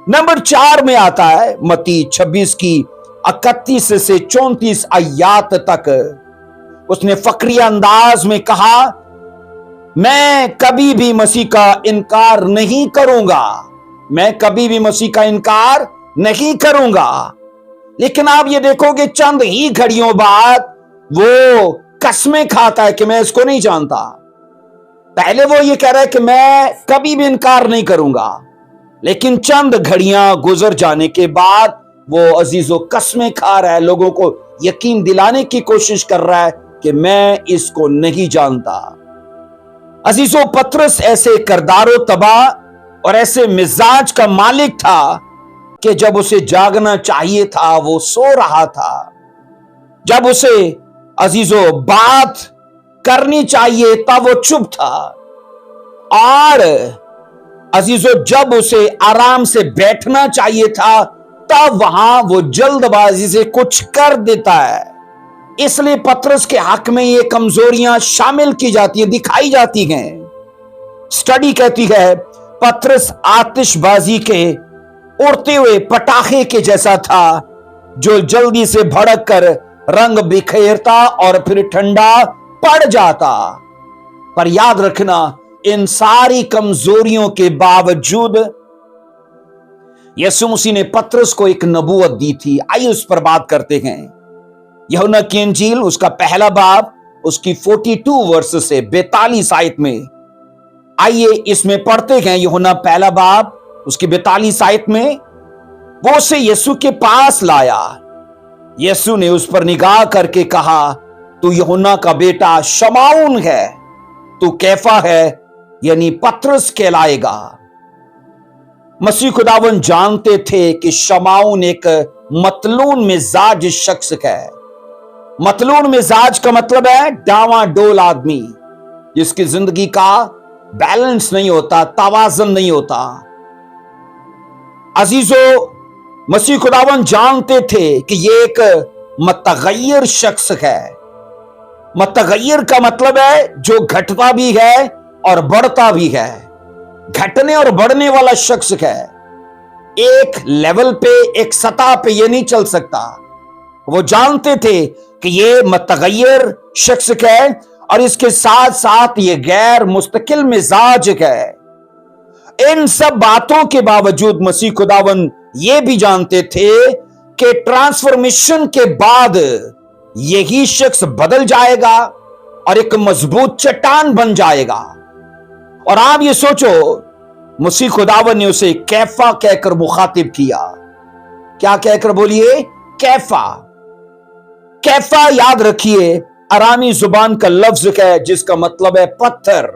नंबर 4 में आता है मत्ती 26 की 31 से 34 आयत तक। उसने फकरी अंदाज में कहा, मैं कभी भी मसीह का इनकार नहीं करूंगा, मैं कभी भी मसीह का इनकार नहीं करूंगा। लेकिन आप ये देखोगे चंद ही घड़ियों बाद वो कसमें खाता है कि मैं इसको नहीं जानता। पहले वो ये कह रहा है कि मैं कभी भी इनकार नहीं करूंगा, लेकिन चंद घड़ियां गुजर जाने के बाद वो अजीजों कसमें खा रहा है, लोगों को यकीन दिलाने की कोशिश कर रहा है कि मैं इसको नहीं जानता। अजीजों पतरस ऐसे करदारो तबाह और ऐसे मिजाज का मालिक था कि जब उसे जागना चाहिए था वो सो रहा था, जब उसे अजीजों बात करनी चाहिए तब वो चुप था, और अजीजों जब उसे आराम से बैठना चाहिए था तब वहां वो जल्दबाजी से कुछ कर देता है। इसलिए पतरस के हक में ये कमजोरियां शामिल की जाती है, दिखाई जाती हैं। स्टडी कहती है पतरस आतिशबाजी के उड़ते हुए पटाखे के जैसा था, जो जल्दी से भड़क कर रंग बिखेरता और फिर ठंडा पड़ जाता। पर याद रखना, इन सारी कमजोरियों के बावजूद यीशु मसीह ने पतरस को एक नबूवत दी थी। आइए उस पर बात करते हैं। यूहन्ना की इंजील उसका पहला बाब उसकी 42 वर्ष से 42 आयत में। आइए इसमें पढ़ते हैं। यूहन्ना पहला बाब उसकी 42 आयत में, वो उसे यीशु के पास लाया। यीशु ने उस पर निगाह करके कहा, तू यूहन्ना का बेटा शमाउन है, तू कैफा है यानी पतरस कहलाएगा। मसीह खुदावन जानते थे कि शमाउन एक मतलून मिजाज शख्स है। मतलून मिजाज का मतलब है डावाडोल आदमी, जिसकी जिंदगी का बैलेंस नहीं होता, तवाज़ुन नहीं होता। अजीजों मसीह खुदावन जानते थे कि ये एक मतगय्यर शख्स है। मतगय्यर का मतलब है जो घटता भी है और बढ़ता भी है, घटने और बढ़ने वाला शख्स है। एक लेवल पे, एक सतह पे ये नहीं चल सकता। वो जानते थे कि ये मतगय्यर शख्स है और इसके साथ साथ ये गैर मुस्तकिल मिजाज है। इन सब बातों के बावजूद मसीह खुदावन ये भी जानते थे कि ट्रांसफॉर्मेशन के बाद यही शख्स बदल जाएगा और एक मजबूत चट्टान बन जाएगा। और आप ये सोचो, मसीह खुदावन ने उसे कैफा कहकर मुखातिब किया। क्या कहकर बोलिए? कैफा। कैफा याद रखिए अरामी जुबान का लफ्ज है जिसका मतलब है पत्थर,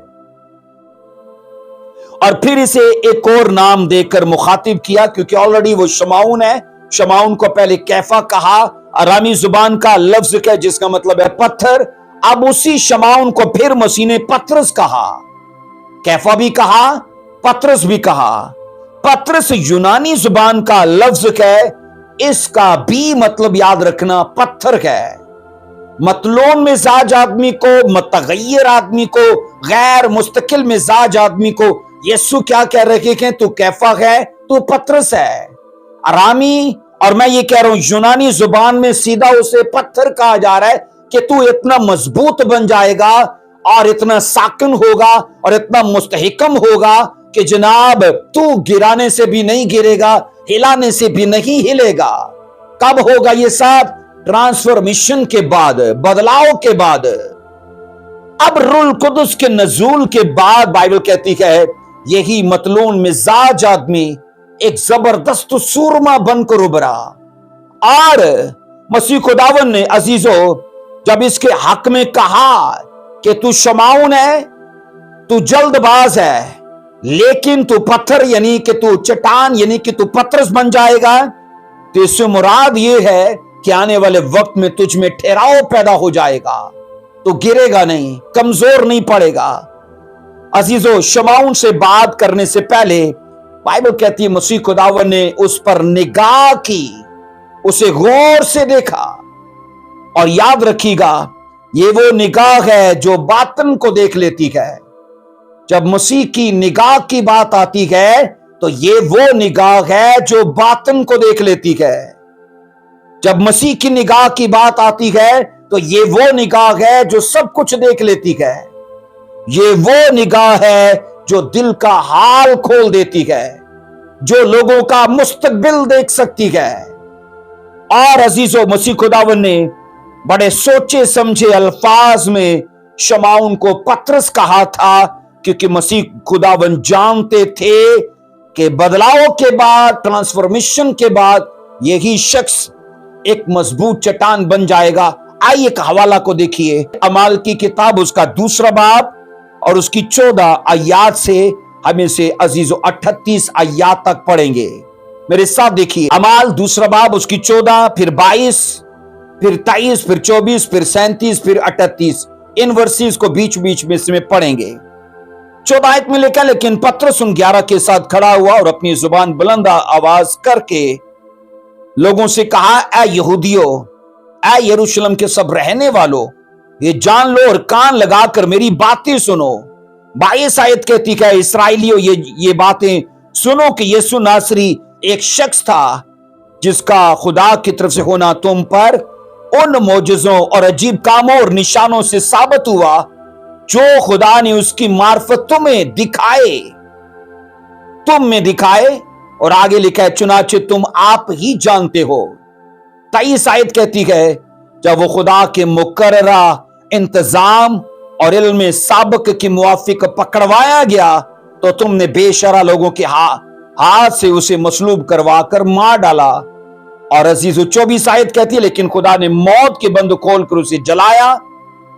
और फिर इसे एक और नाम देकर मुखातिब किया क्योंकि ऑलरेडी वो शमाउन है, शमाउन को पहले कैफा कहा, अरामी जुबान का लफ्ज है जिसका मतलब है पत्थर। अब उसी शमाउन को फिर मसीह ने पतरस कहा। कैफा भी कहा, पतरस भी कहा। पतरस यूनानी जुबान का लफ्ज है, इसका भी मतलब याद रखना पत्थर है। मतलोन मिजाज आदमी को, मतगैर आदमी को, गैर मुस्तकिल मिजाज आदमी को यीशु क्या कह रहे हैं? तू कैफा है, तू पतरस है। अरामी और मैं ये कह रहा हूं यूनानी जुबान में सीधा उसे पत्थर कहा जा रहा है कि तू इतना मजबूत बन जाएगा और इतना साकिन होगा और इतना मुस्तहिकम होगा कि जनाब तू गिराने से भी नहीं गिरेगा, हिलाने से भी नहीं हिलेगा। कब होगा ये सब? ट्रांसफॉर्मेशन के बाद, बदलाव के बाद। अब रूह कुदस के नजूल के बाद बाइबल कहती है यही मतलून मिजाज आदमी एक जबरदस्त सूरमा बनकर उभरा। और मसीह खुदावन ने अजीजों जब इसके हक में कहा कि तू शमाउन है, तू जल्दबाज है, लेकिन तू पत्थर यानी कि तू चट्टान यानी कि तू पतरस बन जाएगा, तो इससे मुराद ये है कि आने वाले वक्त में तुझ में ठहराव पैदा हो जाएगा, तो गिरेगा नहीं, कमजोर नहीं पड़ेगा। अजीजों, शमाउन से बात करने से पहले बाइबल कहती है मसीह खुदावन ने उस पर निगाह की, उसे गौर से देखा। और याद रखिएगा ये वो निगाह है जो बातन को देख लेती है। जब मसीह की निगाह की बात आती है तो ये वो निगाह है जो बातन को देख लेती है। जब मसीह की निगाह की बात आती है तो ये वो निगाह है जो सब कुछ देख लेती है। ये वो निगाह है जो दिल का हाल खोल देती है, जो लोगों का मुस्तकबिल देख सकती है। और अजीजों, मसीह खुदावन ने बड़े सोचे समझे अल्फाज में शमाउन को पतरस कहा था, क्योंकि मसीह खुदावन जानते थे कि बदलाव के बाद, ट्रांसफॉर्मेशन के बाद यही शख्स एक मजबूत चट्टान बन जाएगा। आइए एक हवाला को देखिए, अमाल की किताब उसका 2 बाब और उसकी 14 आयात से हम इसे अजीजों 38 आयात तक पढ़ेंगे। मेरे साथ देखिए, अमाल 2 बाब उसकी 14, फिर 22, फिर 23, फिर 24, फिर 37, फिर 38। इन वर्सेस को बीच बीच में इसमें पढ़ेंगे। 14 आयत में लिखा, लेकिन पतरस उन 11 के साथ खड़ा हुआ और अपनी जुबान बुलंद आवाज करके लोगों से कहा, ऐ यहूदियों, ऐ यरूशलेम के सब रहने वालों, ये जान लो और कान लगाकर मेरी बातें सुनो। 22 आयत कहती है, इस्राएलियों ये बातें सुनो कि यीशु नासरी एक शख्स था जिसका खुदा की तरफ से होना तुम पर उन मौजज़ों और अजीब कामों और निशानों से साबित हुआ जो खुदा ने उसकी मार्फत तुम्हें दिखाए, तुम में दिखाए। और आगे लिखा है, चुनाचे तुम आप ही जानते हो। 23 आयत कहती है, जब वो खुदा के मुकर्ररा इंतजाम और इल्म साबिक के मुआफिक पकड़वाया गया तो तुमने बेशरा लोगों के हाथ से उसे मसलूब करवा कर मार डाला। और अजीजों 24 आयत कहती है, लेकिन खुदा ने मौत के बंद खोल कर उसे जलाया।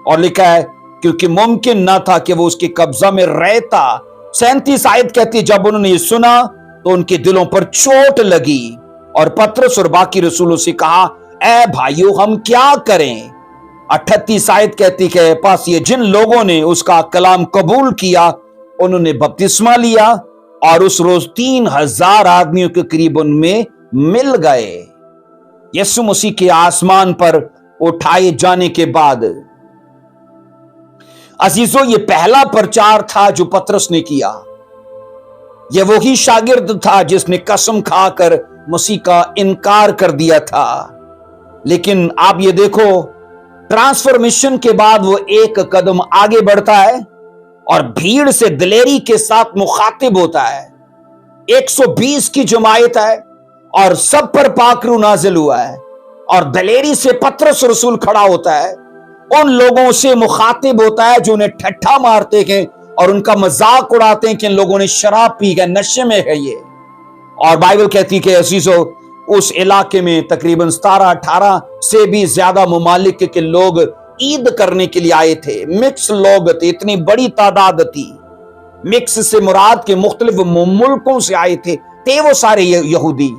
और लिखा है, क्योंकि मुमकिन ना था कि वो उसके कब्जा में रहता। 37 आयत कहती है, जब उन्होंने ये सुना तो उनके दिलों पर चोट लगी और पतरस और बाकी रसूलों से कहा, ऐ भाइयों हम क्या करें? 38 आयत कहती है, पास ये जिन लोगों ने उसका कलाम कबूल किया उन्होंने बपतिस्मा लिया और उस रोज 3000 आदमियों के करीब उनमें मिल गए। यीशु मसीह के आसमान पर उठाए जाने के बाद अजीजों ये पहला प्रचार था जो पतरस ने किया। यह वही शागिर्द था जिसने कसम खाकर मसीह का इनकार कर दिया था। लेकिन आप ये देखो, ट्रांसफॉर्मेशन के बाद वो एक कदम आगे बढ़ता है और भीड़ से दिलेरी के साथ मुखातिब होता है। 120 की जमायत है और सब पर पाकरू नाजिल हुआ है और दिलेरी से पतरस रसूल खड़ा होता है, उन लोगों से मुखातिब होता है जो उन्हें ठट्ठा मारते हैं और उनका मजाक उड़ाते हैं कि इन लोगों ने शराब पी गए, नशे में है ये। और बाइबल कहती है कि अजीजों उस इलाके में तकरीबन 17-18 से भी ज्यादा ममालिक के लोग ईद करने के लिए आए थे। मिक्स लोग थे, इतनी बड़ी तादाद थी। मिक्स से मुराद के मुख्तलिफ मुल्कों से आए थे वो सारे यहूदी।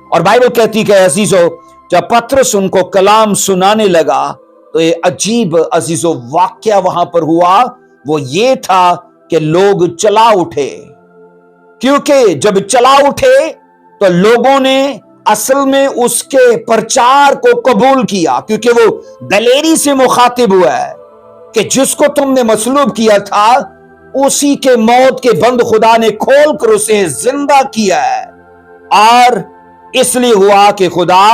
और बाइबल कहती है अजीजों, जब पतरस उनको कलाम सुनाने लगा तो ये अजीब अजीजों वाक्य वहां पर हुआ। वो ये था कि लोग चला उठे, क्योंकि जब चला उठे तो लोगों ने असल में उसके प्रचार को कबूल किया, क्योंकि वो दलेरी से मुखातिब हुआ है कि जिसको तुमने मसलूब किया था उसी के मौत के बंद खुदा ने खोल कर उसे जिंदा किया है। और इसलिए हुआ कि खुदा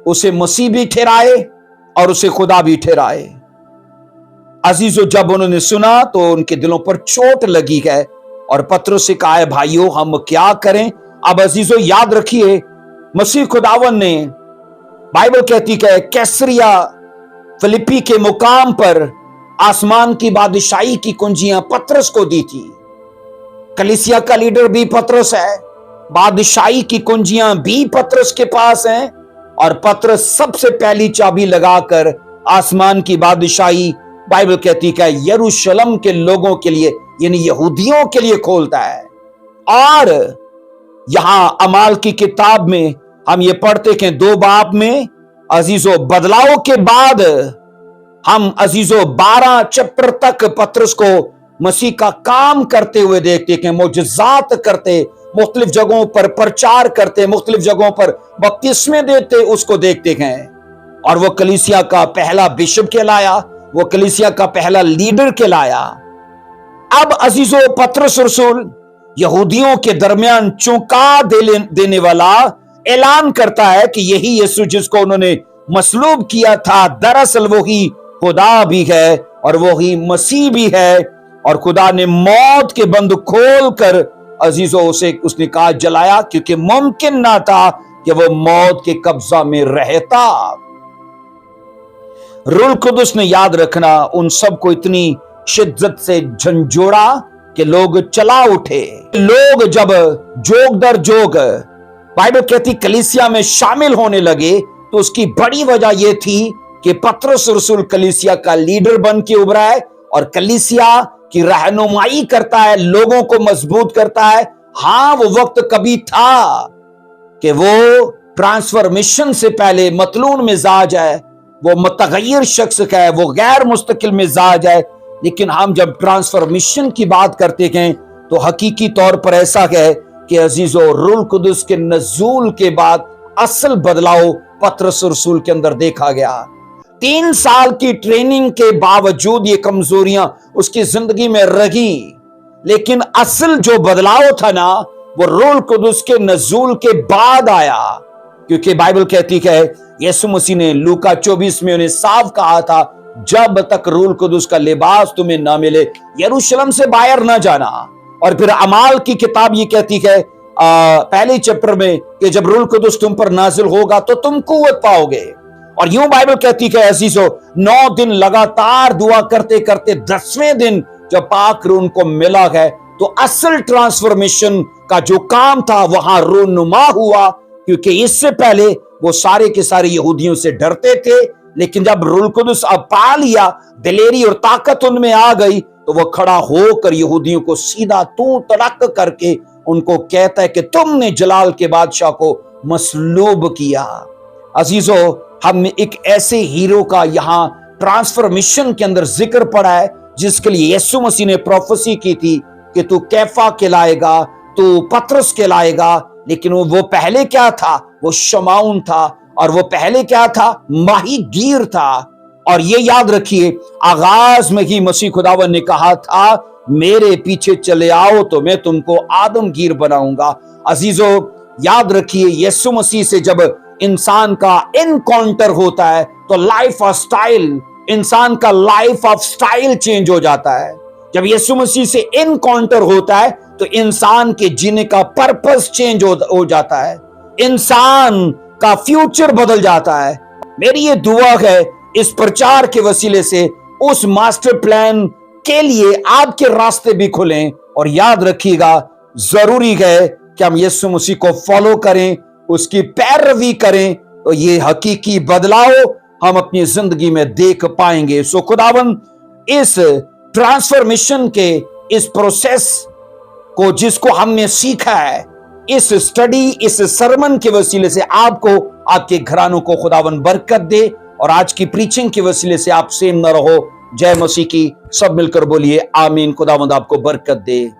उसे मसीह भी ठहराए और उसे खुदा भी ठहराए। अजीजों, जब उन्होंने सुना तो उनके दिलों पर चोट लगी है और पतरस से कहा है, भाइयों हम क्या करें। अब अजीजों याद रखिए, मसीह खुदावन ने, बाइबल कहती है, कैसरिया फिलिप्पी के मुकाम पर आसमान की बादशाही की कुंजियां पतरस को दी थी। कलीसिया का लीडर भी पतरस है, बादशाही की कुंजियां भी पतरस के पास हैं, और पतरस सबसे पहली चाबी लगाकर आसमान की बादशाही, बाइबल कहती है, यरूशलेम के लोगों के लिए यानी यहूदियों के लिए खोलता है। और यहां अमाल की किताब में हम ये पढ़ते कि 2 बाब में अजीजों बदलाव के बाद हम अजीजों 12 चैप्टर तक पतरस को मसीह का काम करते हुए देखते हैं, मोजज़ात करते, मुख्तलिफ जगहों पर प्रचार करते, मुख्तलिफ जगहों पर बपतिस्मे देते, उसको देखते हैं। और वो कलीसिया का पहला बिशप कहलाया, वो कलीसिया का पहला लीडर कहलाया। अब अजीजों पतरस रसूल यहूदियों के दरमियान चौंका देने वाला ऐलान करता है कि यही यीशु जिसको उन्होंने मसलूब किया था दरअसल वही खुदा भी है और वही मसीह भी है। और खुदा ने मौत के बंद खोल कर अजीजों उसने कहा जलाया, क्योंकि मुमकिन ना था कि वो मौत के कब्जा में रहता। रूह कुदुस ने, याद रखना, उन सबको इतनी शिद्दत से झंझोड़ा कि लोग चला उठे। लोग जब जोग दर जोग बाइबल कहती कलीसिया में शामिल होने लगे तो उसकी बड़ी वजह यह थी कि पतरस रसूल कलीसिया का लीडर बन के उभरा है और कलीसिया की रहनुमाई करता है, लोगों को मजबूत करता है। हां, वो वक्त कभी था कि वो ट्रांसफॉर्मेशन से पहले मतलून मिजाज है, वो मुतगय्यर शख्स है, वो गैर मुस्तकिल मिजाज है। लेकिन हम जब ट्रांसफॉर्मेशन की बात करते हैं तो हकीकी तौर पर ऐसा है कि अजीजों रूह कुदुस के नज़ूल के बाद असल बदलाव पतरस रसूल के अंदर देखा गया। 3 साल की ट्रेनिंग के बावजूद ये कमजोरियां उसकी जिंदगी में रही, लेकिन असल जो बदलाव था ना वो रूह कुदुस के नज़ूल के बाद आया। क्योंकि बाइबल कहती है यीशु मसीह ने लूका 24 में उन्हें साफ कहा था, जब तक रूह कुदुस का लिबास तुम्हें ना मिले यरूशलेम से बाहर ना जाना। और फिर अमाल की किताब ये कहती है पहले चैप्टर में कि जब रूह कुदुस तुम पर नाजिल होगा तो तुम कुव्वत पाओगे। और यूं बाइबल कहती है अजीजों 9 दिन लगातार दुआ करते करते 10वें दिन जब पाक रूह को मिला है तो असल ट्रांसफॉर्मेशन का जो काम था वहां रूनुमा हुआ। क्योंकि इससे पहले वो सारे के सारे यहूदियों से डरते थे, लेकिन जब रूह कुदुस अब पा लिया, दिलेरी और ताकत उनमें आ गई, तो वो खड़ा होकर यहूदियों को सीधा तू तड़क करके उनको कहता है कि तुमने जलाल के बादशाह को मसलूब किया। अजीजों, हमने एक ऐसे हीरो का यहाँ ट्रांसफॉर्मेशन के अंदर जिक्र पड़ा है जिसके लिए यीशु मसीह ने प्रोफेसी की थी कि तू कैफा कहलाएगा, तू पतरस कहलाएगा। लेकिन वो पहले क्या था? वो शमाउन था। और वो पहले क्या था? माही गिर था। और ये याद रखिए, आगाज में ही मसीह खुदावन ने कहा था मेरे पीछे चले आओ तो मैं तुमको आदमगीर बनाऊंगा। अजीजों, याद रखिए, यीशु मसीह से जब इंसान का एनकाउंटर होता है तो लाइफ ऑफ स्टाइल, इंसान का लाइफ ऑफ स्टाइल चेंज हो जाता है। जब यीशु मसीह से एनकाउंटर होता है तो इंसान के जीने का पर्पस चेंज हो जाता है, इंसान का फ्यूचर बदल जाता है। मेरी ये दुआ है इस प्रचार के वसीले से उस मास्टर प्लान के लिए आपके रास्ते भी खुलें। और याद रखिएगा, जरूरी है कि हम यीशु मसीह को फॉलो करें, उसकी पैरवी करें, तो ये हकीकी बदलाव हम अपनी जिंदगी में देख पाएंगे। सो खुदावन इस ट्रांसफॉर्मेशन के इस प्रोसेस को जिसको हमने सीखा है इस स्टडी, इस सरमन के वसीले से आपको, आपके घरानों को खुदावन बरकत दे, और आज की प्रीचिंग के वसीले से आप सेम न रहो। जय मसीह की। सब मिलकर बोलिए आमीन। खुदावंद आपको बरकत दे।